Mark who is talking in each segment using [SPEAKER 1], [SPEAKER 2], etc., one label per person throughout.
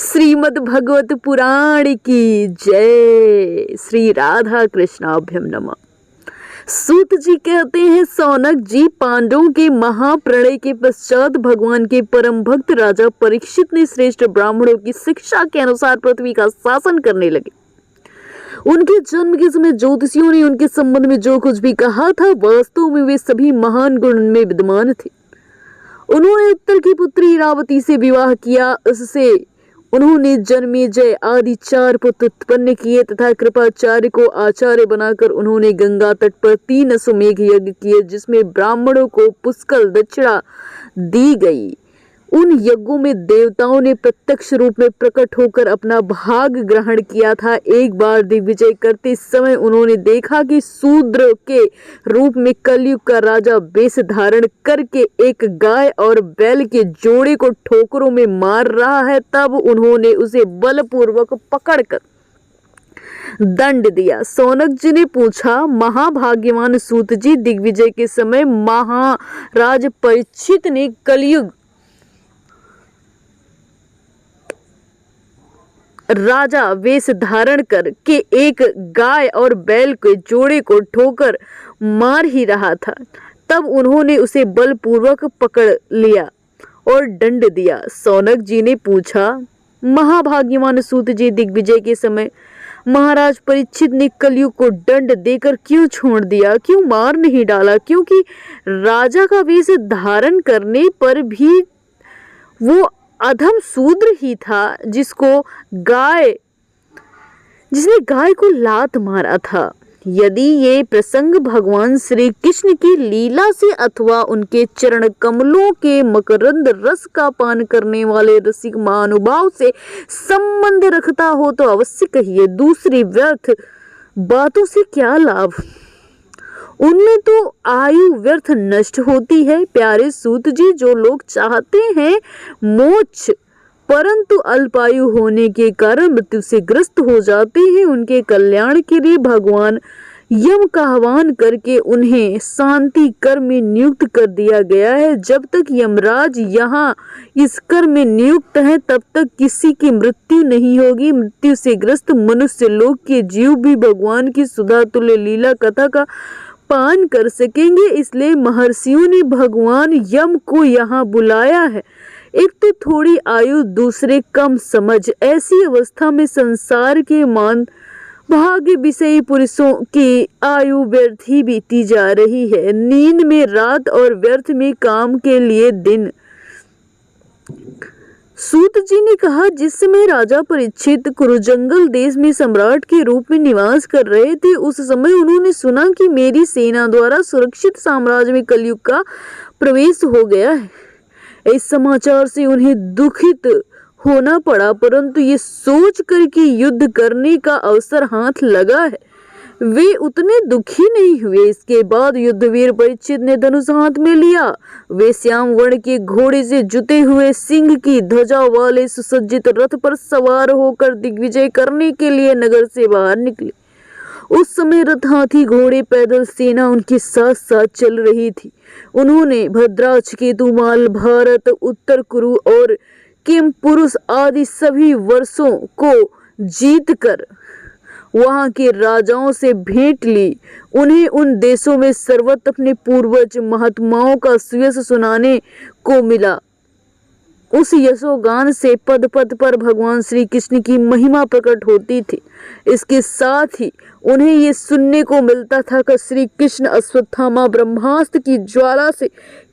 [SPEAKER 1] श्रीमद् भगवत पुराण की जय। श्री राधा कृष्णाभ्यम नमः। सूत जी कहते हैं, सौनक जी, पांडवों के महाप्रलय के पश्चात भगवान के परम भक्त राजा परीक्षित ने श्रेष्ठ ब्राह्मणों की शिक्षा के अनुसार पृथ्वी का शासन करने लगे। उनके जन्म के समय ज्योतिषियों ने उनके संबंध में जो कुछ भी कहा था, वास्तव में वे सभी महान गुण में विद्यमान थे। उन्होंने उत्तर की पुत्री इरावती से विवाह किया। उससे उन्होंने जन्मेजय आदि 4 पुत्र उत्पन्न किए तथा कृपाचार्य को आचार्य बनाकर उन्होंने गंगा तट पर 3 अश्वमेघ यज्ञ किए, जिसमें ब्राह्मणों को पुष्कल दक्षिणा दी गई। उन यज्ञों में देवताओं ने प्रत्यक्ष रूप में प्रकट होकर अपना भाग ग्रहण किया था। एक बार दिग्विजय करते समय उन्होंने देखा कि शूद्र के रूप में कलयुग का राजा वेश धारण करके एक गाय और बैल के जोड़े को ठोकरों में मार रहा है। तब उन्होंने उसे बलपूर्वक पकड़कर दंड दिया। सौनक जी ने पूछा, महाभाग्यवान सूत जी, दिग्विजय के समय महाराज परीक्षित ने कलयुग राजा वेश धारण कर के एक गाय और बैल के जोड़े को ठोकर मार ही रहा था। तब उन्होंने उसे बलपूर्वक पकड़ लिया और दंड दिया। सौनक जी ने पूछा, महाभाग्यवान सूत जी, दिग्विजय के समय महाराज परीक्षित ने कलयुग को दंड देकर क्यों छोड़ दिया, क्यों मार नहीं डाला? क्योंकि राजा का वेश धारण करने पर भी वो अधम शूद्र ही था जिसने गाय को लात मारा था। यदि ये प्रसंग भगवान श्री कृष्ण की लीला से अथवा उनके चरण कमलों के मकरंद रस का पान करने वाले रसिक महानुभाव से संबंध रखता हो तो अवश्य कहिए। दूसरी व्यर्थ बातों से क्या लाभ, उनमें तो आयु व्यर्थ नष्ट होती है। प्यारे सूत जी, जो लोग चाहते हैं मोक्ष परंतु अल्पायु होने के कारण मृत्यु से ग्रस्त हो जाते हैं, उनके कल्याण के लिए भगवान यम का आह्वान करके उन्हें शांति कर्म में नियुक्त कर दिया गया है। जब तक यमराज यहाँ इस कर्म में नियुक्त है, तब तक किसी की मृत्यु नहीं होगी। मृत्यु से ग्रस्त मनुष्य लोक के जीव भी भगवान की सुधा तुल्य लीला कथा का पान कर सकेंगे। इसलिए महर्षियों ने भगवान यम को यहाँ बुलाया है। एक तो थोड़ी आयु, दूसरे कम समझ। ऐसी अवस्था में संसार के मान भाग्य विषयी पुरुषों की आयु व्यर्थ ही बीती जा रही है। नींद में रात और व्यर्थ में काम के लिए दिन। सूत जी ने कहा, जिस समय राजा परीक्षित कुरुजंगल देश में सम्राट के रूप में निवास कर रहे थे, उस समय उन्होंने सुना कि मेरी सेना द्वारा सुरक्षित साम्राज्य में कलयुग का प्रवेश हो गया है। इस समाचार से उन्हें दुखित होना पड़ा, परंतु ये सोच कर कि युद्ध करने का अवसर हाथ लगा है, वे उतने दुखी नहीं हुए। इसके बाद युद्धवीर परीक्षित ने धनुष हाथ में लिया। वे श्याम वर्ण के घोड़े से जुते हुए सिंह की ध्वजा वाले सुसज्जित रथ पर सवार होकर दिग्विजय करने के लिए नगर से बाहर निकले। उस समय रथ, हाथी, घोड़े, पैदल सेना उनके साथ साथ चल रही थी। उन्होंने भद्राक्ष, केतुमाल, भारत, उत्तर कुरु और किम पुरुष आदि सभी वर्षों को जीतकर वहां के राजाओं से भेंट ली। उन्हें उन देशों में सर्वत्र अपने पूर्वज महात्माओं का सुयश सुनाने को मिला। उस यशोगान से पद पद पर भगवान श्री कृष्ण की महिमा प्रकट होती थी। इसके साथ ही उन्हें ये सुनने को मिलता था कि श्री कृष्ण अश्वत्थामा ब्रह्मास्त्र की ज्वाला से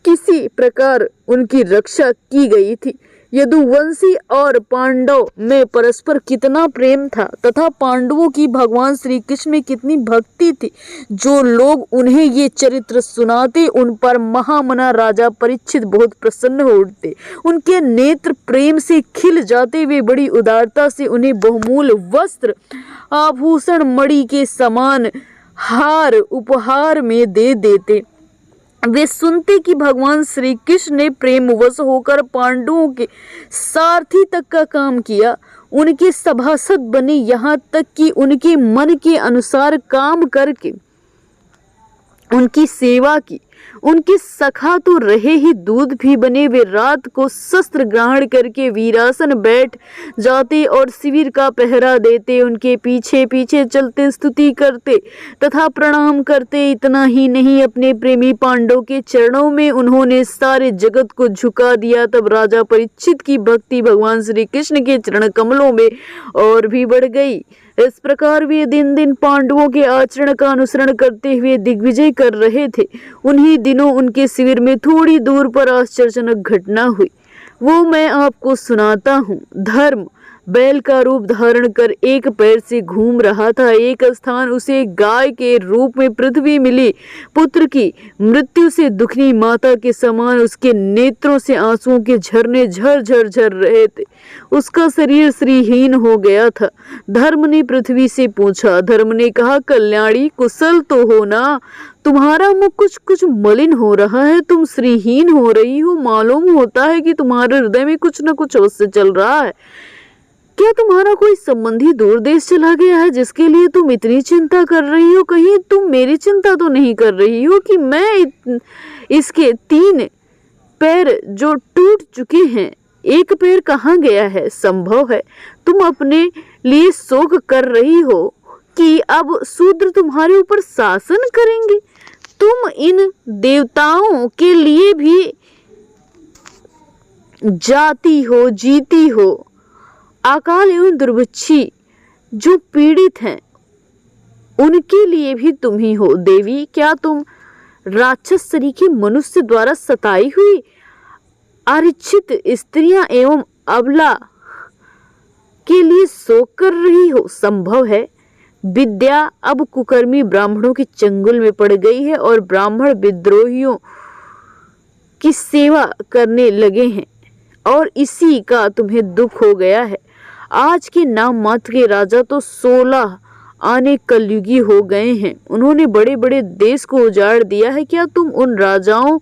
[SPEAKER 1] किसी प्रकार उनकी रक्षा की गई थी। यदुवंशी और पांडव में परस्पर कितना प्रेम था तथा पांडवों की भगवान श्री कृष्ण में कितनी भक्ति थी। जो लोग उन्हें ये चरित्र सुनाते, उन पर महामना राजा परीक्षित बहुत प्रसन्न हो उठते। उनके नेत्र प्रेम से खिल जाते। वे बड़ी उदारता से उन्हें बहुमूल्य वस्त्र, आभूषण, मणि के समान हार उपहार में दे देते। वे सुनते कि भगवान श्री कृष्ण ने प्रेमवश होकर पांडवों के सारथी तक का काम किया, उनके सभासद बने, यहाँ तक कि उनके मन के अनुसार काम करके उनकी सेवा की। उनके सखा तो रहे ही दूध भी बने। वे रात को शस्त्र ग्रहण करके वीरासन बैठ जाते और शिविर का पहरा देते, उनके पीछे पीछे चलते, स्तुति करते तथा प्रणाम करते। इतना ही नहीं, अपने प्रेमी पांडव के चरणों में उन्होंने सारे जगत को झुका दिया। तब राजा परीक्षित की भक्ति भगवान श्री कृष्ण के चरण कमलों में और भी बढ़ गई। इस प्रकार वे दिन दिन पांडवों के आचरण का अनुसरण करते हुए दिग्विजय कर रहे थे। उन्हीं दिनों उनके शिविर में थोड़ी दूर पर आश्चर्यजनक घटना हुई, वो मैं आपको सुनाता हूँ। धर्म बैल का रूप धारण कर एक पैर से घूम रहा था। एक स्थान उसे गाय के रूप में पृथ्वी मिली। पुत्र की मृत्यु से दुखनी माता के समान उसके नेत्रों से आंसुओं के झरने झर झर झर रहे थे। उसका शरीर श्रीहीन हो गया था। धर्म ने पृथ्वी से पूछा। धर्म ने कहा, कल्याणी कुशल तो हो ना? तुम्हारा मुख कुछ कुछ मलिन हो रहा है, तुम श्रीहीन हो रही हो। मालूम होता है कि तुम्हारे हृदय में कुछ न कुछ अवश्य चल रहा है। क्या तुम्हारा कोई संबंधी दूर देश चला गया है जिसके लिए तुम इतनी चिंता कर रही हो? कहीं तुम मेरी चिंता तो नहीं कर रही हो कि मैं इसके 3 पैर जो टूट चुके हैं, एक पैर कहाँ गया है? संभव है तुम अपने लिए शोक कर रही हो कि अब शूद्र तुम्हारे ऊपर शासन करेंगे। तुम इन देवताओं के लिए भी जाती हो, जीती हो। अकाल एवं दुर्भिक्षी जो पीड़ित हैं, उनके लिए भी तुम ही हो। देवी, क्या तुम राक्षस सरीखे मनुष्य द्वारा सताई हुई आरक्षित स्त्रियां एवं अबला के लिए शोक कर रही हो? संभव है विद्या अब कुकर्मी ब्राह्मणों के चंगुल में पड़ गई है और ब्राह्मण विद्रोहियों की सेवा करने लगे हैं और इसी का तुम्हें दुख हो गया है। आज के नाम मात्र के राजा तो 16 आने कलयुगी हो गए हैं। उन्होंने बड़े बड़े देश को उजाड़ दिया है। क्या तुम उन राजाओं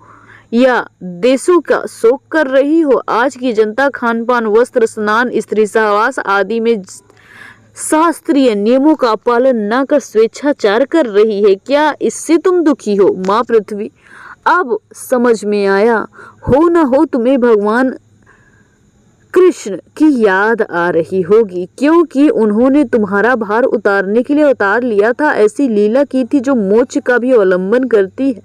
[SPEAKER 1] या देशों का शोक कर रही हो? आज की जनता खानपान, वस्त्र, स्नान, स्त्री सहवास आदि में शास्त्रीय नियमों का पालन न कर स्वेच्छाचार कर रही है। क्या इससे तुम दुखी हो? माँ पृथ्वी, अब समझ में आया। हो न हो तुम्हें भगवान कृष्ण की याद आ रही होगी, क्योंकि उन्होंने तुम्हारा भार उतारने के लिए उतार लिया था। ऐसी लीला की थी जो मोक्ष का भी अवलंबन करती है।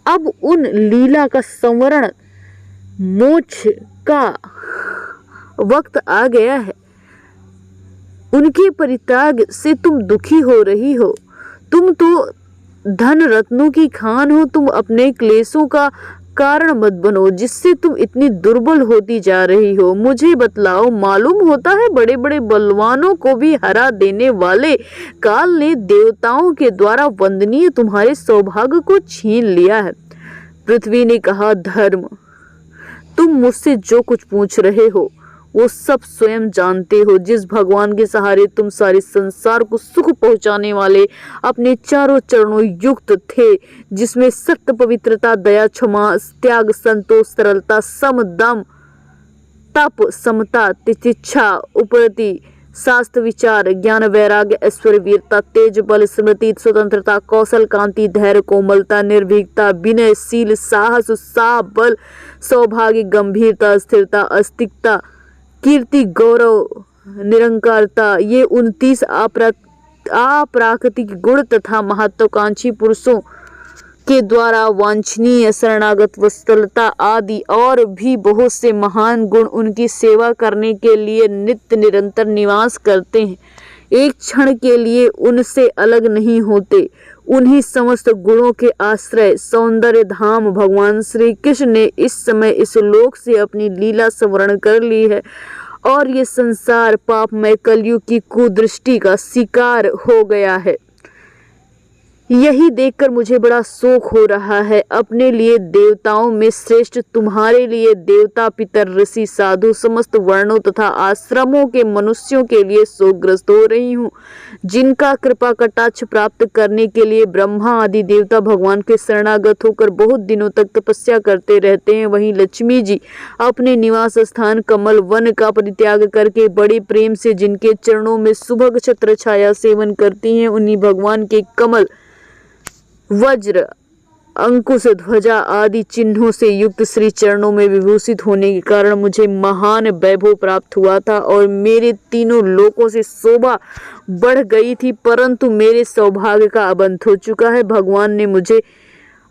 [SPEAKER 1] अब उन लीला का संवरण मोक्ष का वक्त आ गया है। उनके परित्याग से तुम दुखी हो रही हो। तुम तो धन रत्नों की खान हो। तुम अपने क्लेशों का कारण मत बनो जिससे तुम इतनी दुर्बल होती जा रही हो। मुझे बतलाओ, मालूम होता है बड़े बड़े बलवानों को भी हरा देने वाले काल ने देवताओं के द्वारा वंदनीय तुम्हारे सौभाग्य को छीन लिया है। पृथ्वी ने कहा, धर्म, तुम मुझसे जो कुछ पूछ रहे हो वो सब स्वयं जानते हो। जिस भगवान के सहारे तुम सारे संसार को सुख पहुंचाने वाले अपने चारों चरणों युक्त थे, जिसमें सत्य, पवित्रता, दया, क्षमा, त्याग, संतोष, सरलता, सम, दम, तप, समता, तितिक्षा, उपरति, शास्त्र विचार, ज्ञान, वैराग्य, ऐश्वर्य, वीरता, तेज, बल, स्मृति, स्वतंत्रता, कौशल, कांति, धैर्य, कोमलता, निर्भीकता, विनय, शील, साहस, उत्साह, बल, सौभाग्य, गंभीरता, स्थिरता, अस्तिकता, कीर्ति, गौरव, निरंकारता, ये 29 अप्राकृतिक गुण तथा महत्वाकांक्षी पुरुषों के द्वारा वांछनीय शरणागत वत्सलता आदि और भी बहुत से महान गुण उनकी सेवा करने के लिए नित्य निरंतर निवास करते हैं। एक क्षण के लिए उनसे अलग नहीं होते। उन्हीं समस्त गुणों के आश्रय सौंदर्य धाम भगवान श्री कृष्ण ने इस समय इस लोक से अपनी लीला संवरण कर ली है और ये संसार पापमय कलयुग की कुदृष्टि का शिकार हो गया है। यही देखकर मुझे बड़ा शोक हो रहा है। अपने लिए देवताओं में श्रेष्ठ, तुम्हारे लिए देवता, पितर, ऋषि, साधु, समस्त वर्णों तथा आश्रमों के मनुष्यों के लिए शोकग्रस्त हो रही हूँ, जिनका कृपा कटाक्ष प्राप्त करने के लिए ब्रह्मा आदि देवता भगवान के शरणागत होकर बहुत दिनों तक तपस्या करते रहते हैं। वहीं लक्ष्मी जी अपने निवास स्थान कमल वन का परित्याग करके बड़े प्रेम से जिनके चरणों में सुभग छत्र छाया सेवन करती हैं, उन्हीं भगवान के कमल, वज्र अंकुश ध्वजा आदि चिन्हों से युक्त श्री चरणों में विभूषित होने के कारण मुझे महान वैभव प्राप्त हुआ था और मेरे तीनों लोकों से शोभा बढ़ गई थी। परंतु मेरे सौभाग्य का अब अंत हो चुका है। भगवान ने मुझे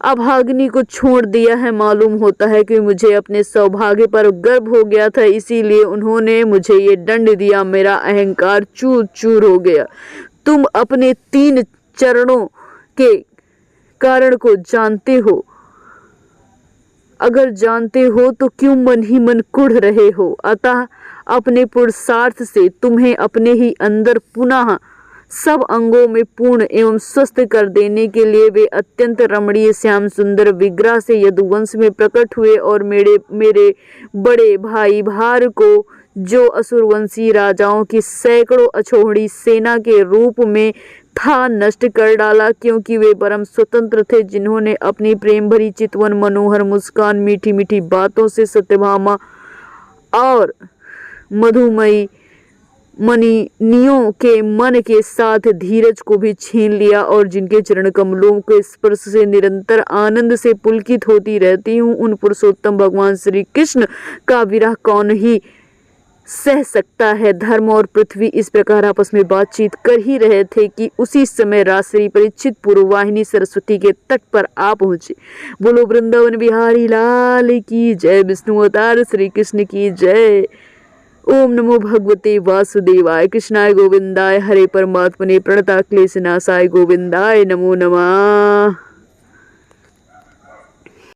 [SPEAKER 1] अभागिनी को छोड़ दिया है। मालूम होता है कि मुझे अपने सौभाग्य पर गर्व हो गया था, इसीलिए उन्होंने मुझे ये दंड दिया। मेरा अहंकार चूर चूर हो गया। तुम अपने 3 चरणों के कारण को जानते हो, अगर जानते हो तो क्यों मन ही मन कुढ़ रहे हो। अतः अपने पुरुषार्थ से तुम्हें अपने ही अंदर पुनः सब अंगों में पूर्ण एवं स्वस्थ कर देने के लिए वे अत्यंत रमणीय श्याम सुंदर विग्रह से यदुवंश में प्रकट हुए और मेरे बड़े भाई भार को, जो असुरवंशी राजाओं की सैकड़ों अछोहड़ी सेना के रूप में था, नष्ट कर डाला, क्योंकि वे परम स्वतंत्र थे, जिन्होंने अपनी प्रेम भरी चितवन, मनोहर मुस्कान, मीठी मीठी बातों से सत्यभामा और मधुमयी मनिनियों के मन के साथ धीरज को भी छीन लिया, और जिनके चरण कमलों के स्पर्श से निरंतर आनंद से पुलकित होती रहती हूँ, उन पुरुषोत्तम भगवान श्री कृष्ण का विरह कौन ही सह सकता है। धर्म और पृथ्वी इस प्रकार आपस में बातचीत कर ही रहे थे कि उसी समय राजश्री परीक्षित पूर्ववाहिनी सरस्वती के तट पर आ पहुंचे। बोलो वृंदावन बिहारी लाल की जय। विष्णु अवतार श्री कृष्ण की जय। ओम नमो भगवते वासुदेवाय। कृष्णाय गोविंदाय हरे परमात्मने प्रणता क्लेशनाशाय गोविंदाय नमो नमः।